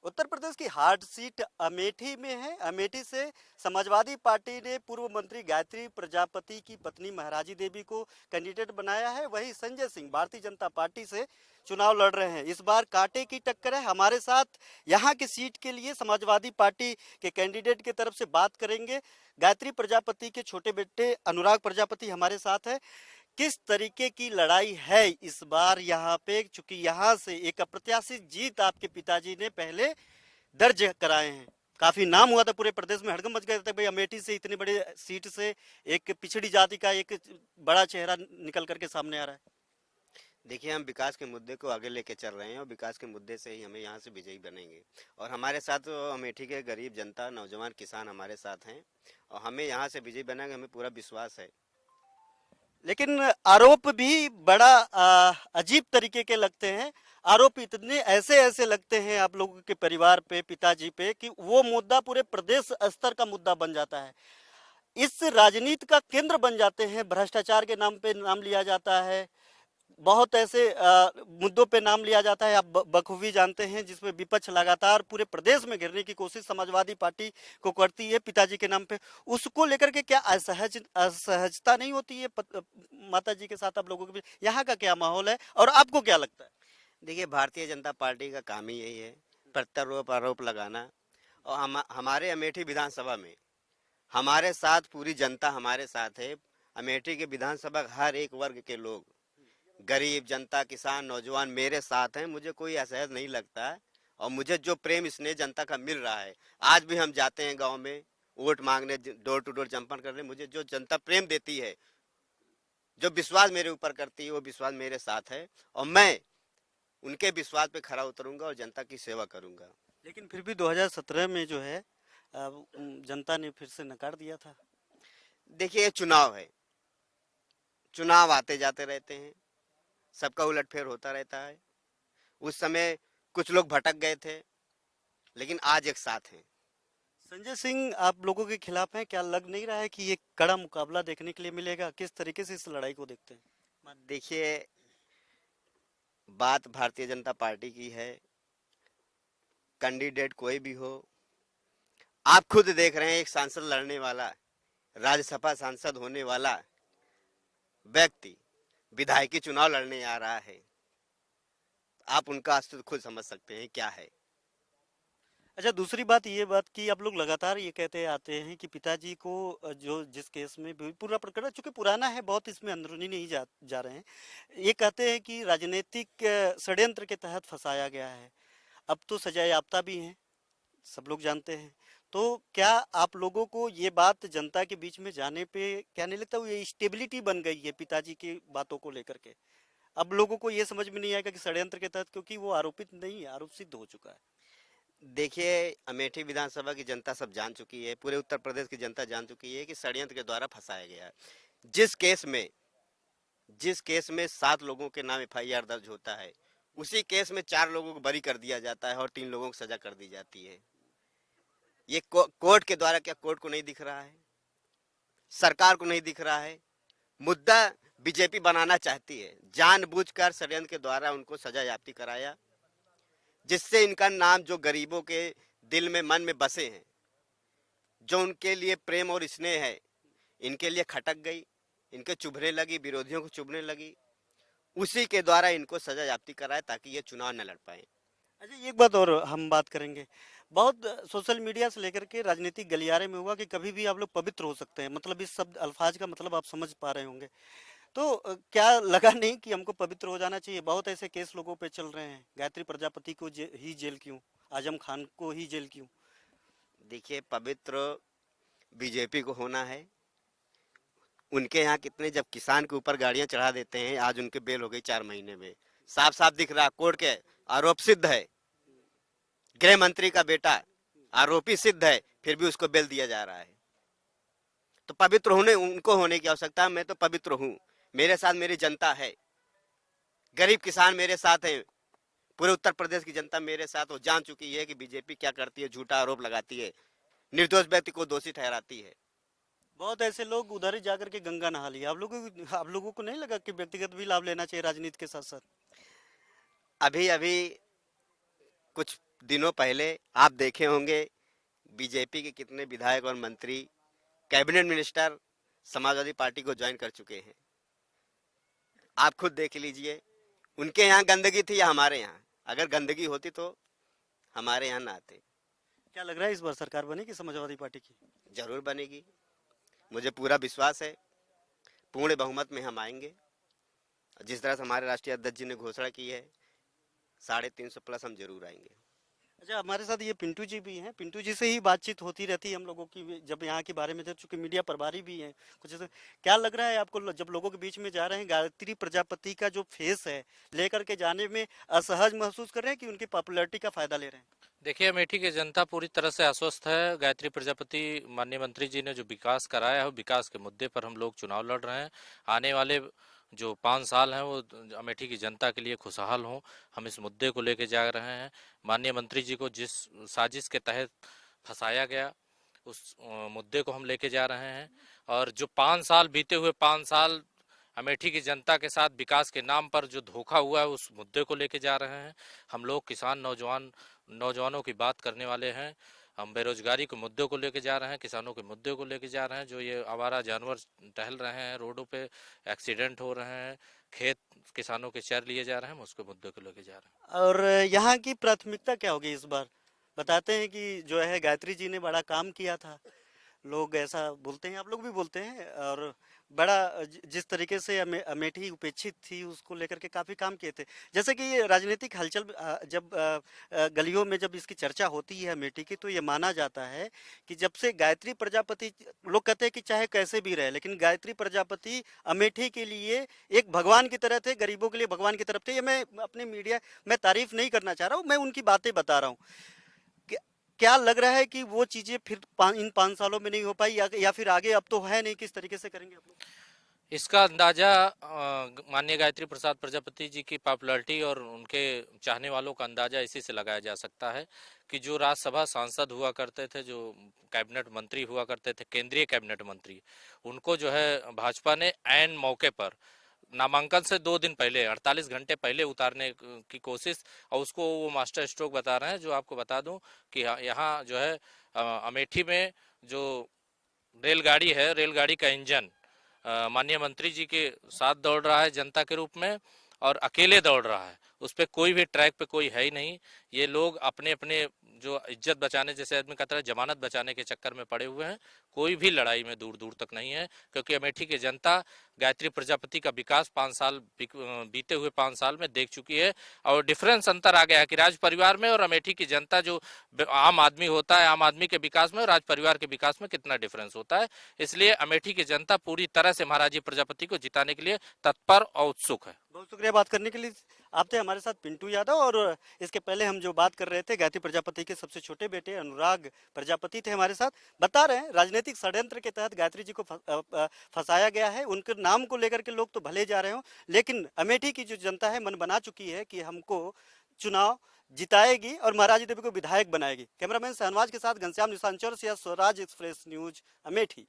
उत्तर प्रदेश की hard seat Amethi में है। अमेठी से समाजवादी पार्टी ने पूर्व मंत्री गायत्री प्रजापति की पत्नी महाराजी देवी को कैंडिडेट बनाया है। वहीं संजय सिंह भारतीय जनता पार्टी से चुनाव लड़ रहे हैं। इस बार कांटे की टक्कर है। हमारे साथ यहाँ की सीट के लिए समाजवादी पार्टी के कैंडिडेट की तरफ से बात करेंगे। गायत्री प्रजापति के छोटे बेटे अनुराग प्रजापति हमारे साथ है। किस तरीके की लड़ाई है इस बार यहाँ पे, चूंकि यहाँ से एक अप्रत्याशित जीत आपके पिताजी ने पहले दर्ज कराए हैं। काफी नाम हुआ था पूरे प्रदेश में, हड़कंप मच गए थे भाई अमेठी से इतनी बड़ी सीट से एक पिछड़ी जाति का एक बड़ा चेहरा निकल करके सामने आ रहा है। देखिए, हम विकास के मुद्दे को आगे लेके चल रहे हैं और विकास के मुद्दे से ही हमें यहाँ से विजयी बनेंगे। और हमारे साथ अमेठी के गरीब जनता, नौजवान किसान हमारे साथ हैं और हमें यहाँ से विजयी बनाएंगे, हमें पूरा विश्वास है। लेकिन आरोप भी बड़ा अजीब तरीके के लगते हैं। आरोप इतने ऐसे ऐसे लगते हैं आप लोगों के परिवार पे, पिताजी पे, कि वो मुद्दा पूरे प्रदेश स्तर का मुद्दा बन जाता है। इस राजनीति का केंद्र बन जाते हैं। भ्रष्टाचार के नाम पे नाम लिया जाता है। बहुत ऐसे मुद्दों पे नाम लिया जाता है, आप बखूबी जानते हैं, जिसमें विपक्ष लगातार पूरे प्रदेश में घेरने की कोशिश समाजवादी पार्टी को करती है पिताजी के नाम पे। उसको लेकर के क्या असहजता नहीं होती है माता जी के साथ आप लोगों के बीच? यहाँ का क्या माहौल है और आपको क्या लगता है? देखिए, भारतीय जनता पार्टी का काम ही यही है, प्रत्यारोप आरोप लगाना। और हमारे अमेठी विधानसभा में हमारे साथ पूरी जनता हमारे साथ है। अमेठी के विधानसभा हर एक वर्ग के लोग, गरीब जनता, किसान, नौजवान मेरे साथ हैं। मुझे कोई असहज नहीं लगता है और मुझे जो प्रेम स्नेह जनता का मिल रहा है, आज भी हम जाते हैं गांव में वोट मांगने, डोर टू डोर चंपन करने, मुझे जो जनता प्रेम देती है, जो विश्वास मेरे ऊपर करती है, वो विश्वास मेरे साथ है और मैं उनके विश्वास पे खरा उतरूंगा और जनता की सेवा करूंगा। लेकिन फिर भी 2017 में जो है जनता ने फिर से नकार दिया था। देखिए, ये चुनाव है, चुनाव आते जाते रहते हैं, सबका उलटफेर होता रहता है। उस समय कुछ लोग भटक गए थे, लेकिन आज एक साथ हैं। संजय सिंह आप लोगों के खिलाफ हैं, क्या लग नहीं रहा है कि ये कड़ा मुकाबला देखने के लिए मिलेगा? किस तरीके से इस लड़ाई को देखते हैं? देखिए, बात भारतीय जनता पार्टी की है, कैंडिडेट कोई भी हो। आप खुद देख रहे हैं, एक सांसद लड़ने वाला, राज्यसभा सांसद होने वाला व्यक्ति विधायकी चुनाव लड़ने आ रहा है। आप उनका अस्तित्व खुद समझ सकते हैं क्या है। अच्छा, दूसरी बात ये बात कि आप लोग लगातार ये कहते आते हैं कि पिताजी को जो जिस केस में भी पूरा प्रकरण चूंकि पुराना है बहुत, इसमें अंदरूनी नहीं जा रहे हैं। ये कहते हैं कि राजनीतिक षड्यंत्र के तहत फंसाया गया है। अब तो सजा याफ्ता भी हैं, सब लोग जानते हैं। तो क्या आप लोगों को ये बात जनता के बीच में जाने पे क्या नहीं लगता, वो ये स्टेबिलिटी बन गई है पिताजी की बातों को लेकर के? अब लोगों को ये समझ में नहीं आएगा कि षड्यंत्र के तहत, क्योंकि वो आरोपित नहीं है, आरोप सिद्ध हो चुका है। देखिए, अमेठी विधानसभा की जनता सब जान चुकी है, पूरे उत्तर प्रदेश की जनता जान चुकी है कि षड्यंत्र के द्वारा फंसाया गया है। जिस केस में जिस केस में 7 लोगों के नाम एफआईआर दर्ज होता है, उसी केस में 4 लोगों को बरी कर दिया जाता है और 3 लोगों को सजा कर दी जाती है। ये कोर्ट के द्वारा, क्या कोर्ट को नहीं दिख रहा है? सरकार को नहीं दिख रहा है? मुद्दा बीजेपी बनाना चाहती है, जानबूझकर षड्यंत्र के द्वारा उनको सजा याफ्ती कराया, जिससे इनका नाम जो गरीबों के दिल में, मन में बसे हैं, जो उनके लिए प्रेम और स्नेह है, इनके लिए खटक गई, इनके चुभने लगी, विरोधियों को चुभने लगी। उसी के द्वारा इनको सजा याफ्ती कराया ताकि ये चुनाव न लड़ पाए। अच्छा, एक बात और हम बात करेंगे। बहुत सोशल मीडिया से लेकर के राजनीतिक गलियारे में हुआ कि कभी भी आप लोग पवित्र हो सकते हैं, मतलब इस शब्द अल्फाज का मतलब आप समझ पा रहे होंगे। तो क्या लगा नहीं कि हमको पवित्र हो जाना चाहिए? बहुत ऐसे केस लोगों पे चल रहे हैं। गायत्री प्रजापति को ही जेल क्यों? आजम खान को ही जेल क्यों? देखिए, पवित्र बीजेपी को होना है। उनके यहाँ कितने, जब किसान के ऊपर गाड़ियां चढ़ा देते हैं, आज उनके बेल हो गई 4 महीने में। साफ साफ दिख रहा, कोर्ट के आरोप सिद्ध है, गृह मंत्री का बेटा आरोपी सिद्ध है, फिर भी उसको बेल दिया जा रहा है। तो पवित्र होने उनको होने की आवश्यकता है। मैं तो पवित्र हूँ, मेरे साथ मेरी जनता है, गरीब किसान मेरे साथ है, पूरे उत्तर प्रदेश की जनता मेरे साथ हो, जान चुकी है कि बीजेपी क्या करती है, झूठा आरोप लगाती है, निर्दोष व्यक्ति को दोषी ठहराती है। बहुत ऐसे लोग उधर ही जाकर के गंगा नहा लिया। आप लोगों को नहीं लगा कि व्यक्तिगत भी लाभ लेना चाहिए राजनीति के साथ साथ? अभी अभी कुछ दिनों पहले आप देखे होंगे बीजेपी के कितने विधायक और मंत्री, कैबिनेट मिनिस्टर समाजवादी पार्टी को ज्वाइन कर चुके हैं। आप खुद देख लीजिए, उनके यहाँ गंदगी थी या हमारे यहाँ? अगर गंदगी होती तो हमारे यहाँ ना आते। क्या लग रहा है इस बार सरकार बनेगी समाजवादी पार्टी की? जरूर बनेगी, मुझे पूरा विश्वास है। पूर्ण बहुमत में हम आएंगे। जिस तरह से हमारे राष्ट्रीय अध्यक्ष जी ने घोषणा की है, 350 प्लस हम जरूर आएंगे। अच्छा, हमारे साथ ये पिंटू जी भी हैं। पिंटू जी से ही बातचीत होती रहती है हम लोगों की जब यहाँ के बारे में, जब चूंकि मीडिया प्रभारी भी हैं कुछ ऐसे। क्या लग रहा है आपको जब लोगों के बीच में जा रहे हैं, गायत्री प्रजापति का जो फेस है लेकर के जाने में असहज महसूस कर रहे हैं कि उनकी पॉपुलैरिटी का फायदा ले रहे हैं? देखिए, अमेठी की जनता पूरी तरह से आश्वस्त है। गायत्री प्रजापति माननीय मंत्री जी ने जो विकास कराया है, विकास के मुद्दे पर हम लोग चुनाव लड़ रहे हैं। आने वाले जो 5 साल हैं वो अमेठी की जनता के लिए खुशहाल हों, हम इस मुद्दे को लेके जा रहे हैं। माननीय मंत्री जी को जिस साजिश के तहत फंसाया गया, उस मुद्दे को हम लेके जा रहे हैं। और जो 5 साल बीते हुए 5 साल अमेठी की जनता के साथ विकास के नाम पर जो धोखा हुआ है, उस मुद्दे को लेके जा रहे हैं। हम लोग किसान नौजवानों की बात करने वाले हैं। हम बेरोजगारी के मुद्दे को लेके जा रहे हैं, किसानों के मुद्दे को लेके जा रहे हैं। जो ये आवारा जानवर टहल रहे हैं रोडों पे, एक्सीडेंट हो रहे हैं, खेत किसानों के चर लिए जा रहे हैं, हम उसके मुद्दे को लेके जा रहे हैं। और यहाँ की प्राथमिकता क्या होगी इस बार? बताते हैं कि जो है गायत्री जी ने बड़ा काम किया था, लोग ऐसा बोलते हैं, आप लोग भी बोलते हैं। और बड़ा जिस तरीके से अमेठी उपेक्षित थी उसको लेकर के काफ़ी काम किए थे। जैसे कि ये राजनीतिक हलचल जब गलियों में जब इसकी चर्चा होती है अमेठी की, तो ये माना जाता है कि जब से गायत्री प्रजापति, लोग कहते हैं कि चाहे कैसे भी रहे लेकिन गायत्री प्रजापति अमेठी के लिए एक भगवान की तरह थे, गरीबों के लिए भगवान की तरफ थे। ये मैं अपने मीडिया में तारीफ नहीं करना चाह रहा हूँ, मैं उनकी बातें बता रहा हूँ। क्या लग रहा है कि वो चीजें फिर इन 5 सालों में नहीं हो पाई, या फिर आगे अब तो है नहीं, किस तरीके से करेंगे आप लोग? इसका अंदाजा माननीय गायत्री प्रसाद प्रजापति जी की पॉपुलैरिटी और उनके चाहने वालों का अंदाजा इसी से लगाया जा सकता है कि जो राज्यसभा सांसद हुआ करते थे, जो कैबिनेट मंत्री हुआ करते थे, केंद्रीय कैबिनेट मंत्री, उनको जो है भाजपा ने ऐन मौके पर नामांकन से 2 दिन पहले, 48 घंटे पहले उतारने की कोशिश, और उसको वो मास्टर स्ट्रोक बता रहे हैं। जो आपको बता दूं कि यहाँ जो है अमेठी में जो रेलगाड़ी है, रेलगाड़ी का इंजन माननीय मंत्री जी के साथ दौड़ रहा है जनता के रूप में, और अकेले दौड़ रहा है। उस पर कोई भी ट्रैक पे कोई है ही नहीं। ये लोग अपने अपने जो इज्जत बचाने, जैसे आदमी कहता है, जमानत बचाने के चक्कर में पड़े हुए हैं। कोई भी लड़ाई में दूर दूर तक नहीं है, क्योंकि अमेठी की जनता गायत्री प्रजापति का विकास 5 साल बीते हुए 5 साल में देख चुकी है। और डिफरेंस अंतर आ गया है कि राज परिवार में और अमेठी की जनता, जो आम आदमी होता है, आम आदमी के विकास में और राज परिवार के विकास में कितना डिफरेंस होता है। इसलिए अमेठी की जनता पूरी तरह से महाराजी प्रजापति को जिताने के लिए तत्पर और उत्सुक है। बहुत शुक्रिया बात करने के लिए। आप थे हमारे साथ पिंटू यादव, और इसके पहले हम जो बात कर रहे थे, गायत्री प्रजापति के सबसे छोटे बेटे अनुराग प्रजापति थे हमारे साथ। बता रहे हैं राजनीतिक षड्यंत्र के तहत गायत्री जी को फंसाया गया है। उनके नाम को लेकर के लोग तो भले जा रहे हो, लेकिन अमेठी की जो जनता है मन बना चुकी है कि हमको चुनाव जिताएगी और महाराजी देवी को विधायक बनाएगी। कैमरामैन शहनवाज के साथ घनश्याम निशांचर से स्वराज एक्सप्रेस न्यूज, अमेठी।